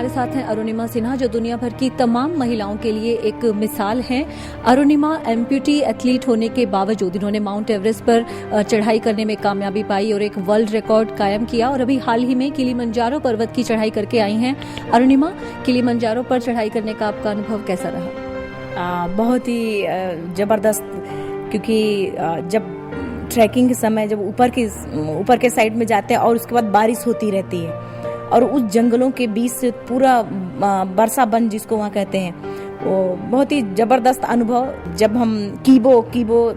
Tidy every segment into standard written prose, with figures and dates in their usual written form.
हमारे साथ हैं अरुणिमा सिन्हा, जो दुनिया भर की तमाम महिलाओं के लिए एक मिसाल हैं। अरुणिमा एम्प्यूटी एथलीट होने के बावजूद इन्होंने माउंट एवरेस्ट पर चढ़ाई करने में कामयाबी पाई और एक वर्ल्ड रिकॉर्ड कायम किया और अभी हाल ही में किलिमंजारो पर्वत की चढ़ाई करके आई हैं। अरुणिमा, किलिमंजारो पर चढ़ाई करने का आपका अनुभव कैसा रहा? बहुत ही ज़बरदस्त, क्योंकि जब ट्रैकिंग के समय जब ऊपर के साइड में जाते हैं और उसके बाद बारिश होती रहती है और उस जंगलों के बीच से पूरा बरसा बन जिसको वहाँ कहते हैं, वो बहुत ही ज़बरदस्त अनुभव। जब हम कीबो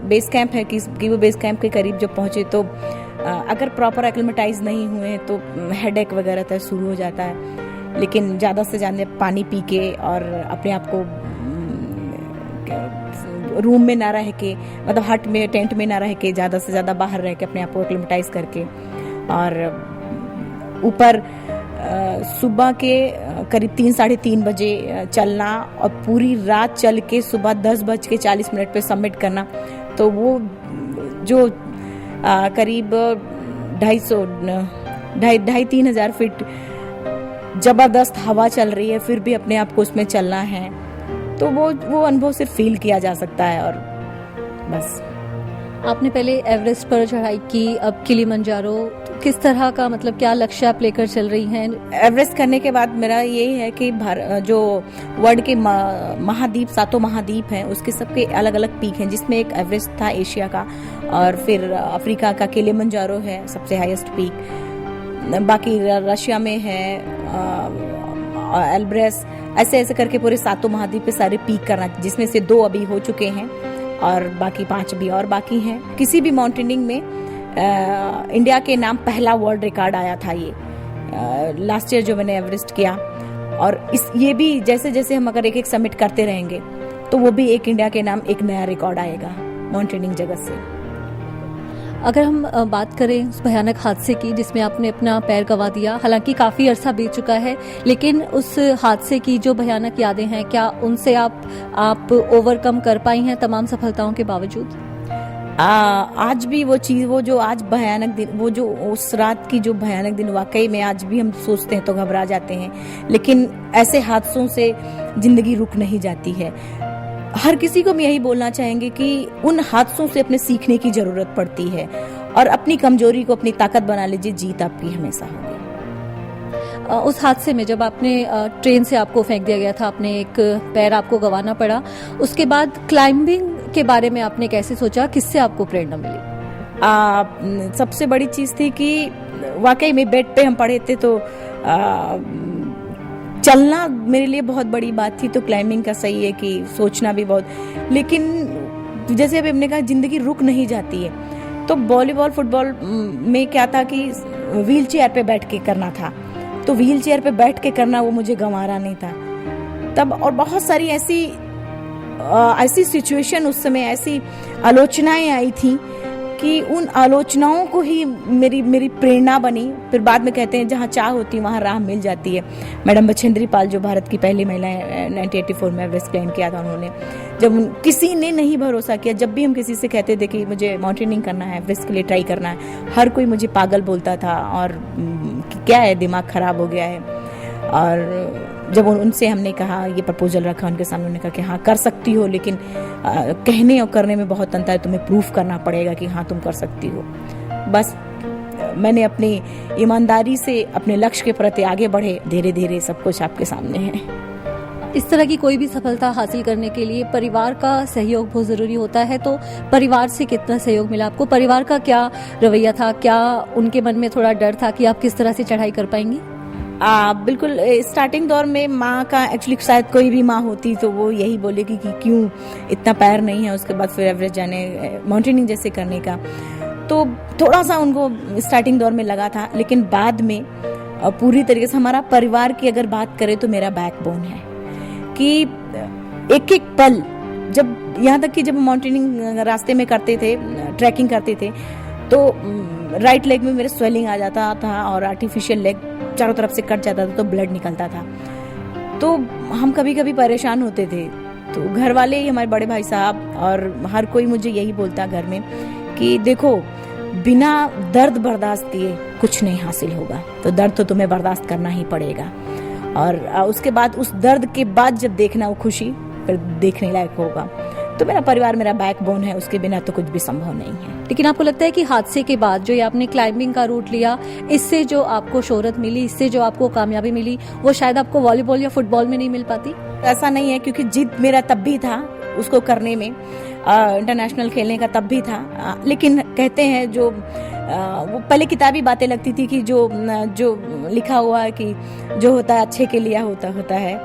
बेस कैंप है, कीबो बेस कैंप के करीब जब पहुँचे तो अगर प्रॉपर एक्लिमेटाइज नहीं हुए तो हेडेक वगैरह तो शुरू हो जाता है, लेकिन ज़्यादा से ज़्यादा पानी पी के और अपने आप को रूम में ना रह के, मतलब हट में टेंट में ना रह के, ज़्यादा से ज़्यादा बाहर रह के अपने आप को एक्लिमेटाइज करके और ऊपर सुबह के करीब 3-3:30 बजे चलना और पूरी रात चल के सुबह 10:40 पे सबमिट करना। तो वो जो करीब 2,500-3,000 हजार फीट ज़बरदस्त हवा चल रही है, फिर भी अपने आप को उसमें चलना है, तो वो अनुभव सिर्फ फील किया जा सकता है। और बस आपने पहले एवरेस्ट पर चढ़ाई की, अब किलिमंजारो, किस तरह का, मतलब क्या लक्ष्य आप लेकर चल रही हैं? एवरेस्ट करने के बाद मेरा यही है कि जो वर्ल्ड के महाद्वीप, 7 महाद्वीप हैं, उसके सबके अलग अलग पीक हैं, जिसमें एक एवरेस्ट था एशिया का, और फिर अफ्रीका का किलिमंजारो है सबसे हाईएस्ट पीक, बाकी रशिया में है एल्ब्रेस, ऐसे करके पूरे 7 महाद्वीप पे सारे पीक करना, जिसमें से 2 अभी हो चुके हैं और बाकी 5 भी और बाकी हैं। किसी भी माउंटेनिंग में इंडिया के नाम पहला वर्ल्ड रिकॉर्ड आया था ये लास्ट ईयर जो मैंने एवरेस्ट किया, और ये भी जैसे जैसे हम अगर एक समिट करते रहेंगे तो वो भी एक इंडिया के नाम एक नया रिकॉर्ड आएगा माउंटेनिंग जगत से। अगर हम बात करें उस भयानक हादसे की जिसमें आपने अपना पैर गंवा दिया, हालांकि काफ़ी अरसा बीत चुका है, लेकिन उस हादसे की जो भयानक यादें हैं, क्या उनसे आप ओवरकम कर पाई हैं तमाम सफलताओं के बावजूद? आज भी वो चीज़, वो जो आज भयानक दिन, वो जो उस रात की जो भयानक दिन, वाकई में आज भी हम सोचते हैं तो घबरा जाते हैं, लेकिन ऐसे हादसों से जिंदगी रुक नहीं जाती है। हर किसी को हम यही बोलना चाहेंगे कि उन हादसों से अपने सीखने की जरूरत पड़ती है और अपनी कमजोरी को अपनी ताकत बना लीजिए, जीत आपकी हमेशा होगी। उस हादसे में जब आपने ट्रेन से आपको फेंक दिया गया था, आपने एक पैर आपको गंवाना पड़ा, उसके बाद क्लाइंबिंग के बारे में आपने कैसे सोचा, किससे आपको प्रेरणा मिली? सबसे बड़ी चीज थी कि वाकई में बेड पे हम पड़े थे तो चलना मेरे लिए बहुत बड़ी बात थी, तो क्लाइंबिंग का सही है कि सोचना भी बहुत, लेकिन जैसे अभी हमने कहा जिंदगी रुक नहीं जाती है, तो वॉलीबॉल फुटबॉल में क्या था कि व्हील चेयर पे बैठ के करना था, तो व्हील चेयर पे बैठ के करना वो मुझे गंवारा नहीं था तब। और बहुत सारी ऐसी सिचुएशन उस समय, ऐसी आलोचनाएं आई थी कि उन आलोचनाओं को ही मेरी प्रेरणा बनी। फिर बाद में कहते हैं जहाँ चाह होती वहाँ राह मिल जाती है। मैडम बछेंद्री पाल जो भारत की पहली महिला 1984 में एवरेस्ट क्लाइम किया था उन्होंने, जब किसी ने नहीं भरोसा किया, जब भी हम किसी से कहते थे कि मुझे माउंटेनिंग करना है, एवरेस्ट के लिए ट्राई करना है, हर कोई मुझे पागल बोलता था और क्या है, दिमाग खराब हो गया है। और जब उनसे हमने कहा, ये प्रपोजल रखा उनके सामने, उन्होंने कहा कि हाँ कर सकती हो, लेकिन कहने और करने में बहुत अंतर है, तुम्हें प्रूफ करना पड़ेगा कि हाँ तुम कर सकती हो। बस मैंने अपनी ईमानदारी से अपने लक्ष्य के प्रति आगे बढ़े, धीरे धीरे सब कुछ आपके सामने है। इस तरह की कोई भी सफलता हासिल करने के लिए परिवार का सहयोग बहुत जरूरी होता है, तो परिवार से कितना सहयोग मिला आपको? परिवार का क्या रवैया था? क्या उनके मन में थोड़ा डर था कि आप किस तरह से चढ़ाई कर पाएंगी? बिल्कुल, स्टार्टिंग दौर में माँ का, एक्चुअली शायद कोई भी माँ होती तो वो यही बोलेगी कि क्यों इतना पैर नहीं है, उसके बाद फिर एवरेस्ट जाने, माउंटेनिंग जैसे करने का, तो थोड़ा सा उनको स्टार्टिंग दौर में लगा था। लेकिन बाद में पूरी तरीके से हमारा परिवार की अगर बात करें तो मेरा बैकबोन है कि एक एक पल, जब यहाँ तक कि जब माउंटेनिंग रास्ते में करते थे, ट्रैकिंग करते थे, तो राइट लेग में मेरे स्वेलिंग आ जाता था और आर्टिफिशियल लेग चारों तरफ से कट जाता था, तो ब्लड निकलता था। तो हम कभी कभी परेशान होते थे, तो घर वाले ही, हमारे बड़े भाई साहब और हर कोई मुझे यही बोलता घर में कि देखो, बिना दर्द बर्दाश्त किए कुछ नहीं हासिल होगा, तो दर्द तो तुम्हें बर्दाश्त करना ही पड़ेगा। और उसके बाद उस दर्द के बाद जब देखना वो खुशी फिर देखने लायक होगा। तो मेरा परिवार मेरा बैकबोन है, उसके बिना तो कुछ भी संभव नहीं है। लेकिन आपको लगता है कि हादसे के बाद जो ये आपने क्लाइंबिंग का रूट लिया, इससे जो आपको शोहरत मिली, इससे जो आपको कामयाबी मिली, वो शायद आपको वॉलीबॉल या फुटबॉल में नहीं मिल पाती? ऐसा नहीं है, क्योंकि जिद मेरा तब भी था उसको करने में, इंटरनेशनल खेलने का तब भी था। लेकिन कहते हैं जो वो पहले किताबी बातें लगती थी कि जो लिखा हुआ है कि जो होता है अच्छे के लिए होता है,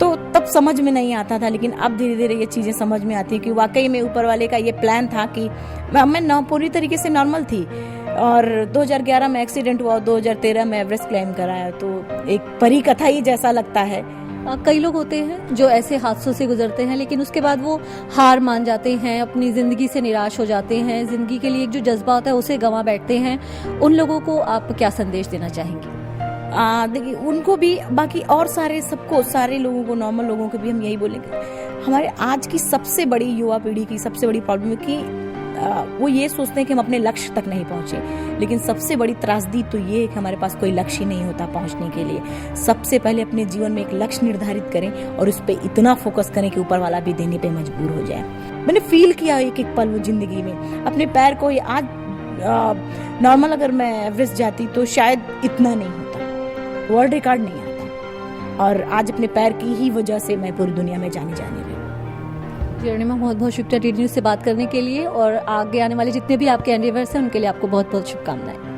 तो तब समझ में नहीं आता था। लेकिन अब धीरे धीरे ये चीज़ें समझ में आती है कि वाकई में ऊपर वाले का ये प्लान था कि मैं पूरी तरीके से नॉर्मल थी। और 2011 में एक्सीडेंट हुआ, 2013 में एवरेस्ट क्लाइम कराया, तो एक परी कथा ही जैसा लगता है। कई लोग होते हैं जो ऐसे हादसों से गुजरते हैं, लेकिन उसके बाद वो हार मान जाते हैं, अपनी जिंदगी से निराश हो जाते हैं, जिंदगी के लिए एक जो जज्बा होता है उसे गंवा बैठते हैं। उन लोगों को आप क्या संदेश देना चाहेंगे? देखिए, उनको भी, बाकी और सारे लोगों को, नॉर्मल लोगों को भी हम यही बोलेंगे। हमारे आज की सबसे बड़ी युवा पीढ़ी की सबसे बड़ी प्रॉब्लम है कि वो ये सोचते हैं कि हम अपने लक्ष्य तक नहीं पहुंचे। लेकिन सबसे बड़ी त्रासदी तो ये है कि हमारे पास कोई लक्ष्य ही नहीं होता पहुंचने के लिए। सबसे पहले अपने जीवन में एक लक्ष्य निर्धारित करें और उस पर इतना फोकस करें कि ऊपर वाला भी देने पे मजबूर हो जाए। मैंने फील किया एक एक पल वो जिंदगी में अपने पैर को। आज नॉर्मल अगर मैं एवरेस्ट जाती तो शायद इतना नहीं होता, वर्ल्ड रिकॉर्ड नहीं आता। और आज अपने पैर की ही वजह से मैं पूरी दुनिया में जानी रही। अरुणिमा, बहुत बहुत शुक्रिया DD न्यूज़ से बात करने के लिए, और आगे आने वाले जितने भी आपके एंडेवर्स हैं उनके लिए आपको बहुत बहुत शुभकामनाएं।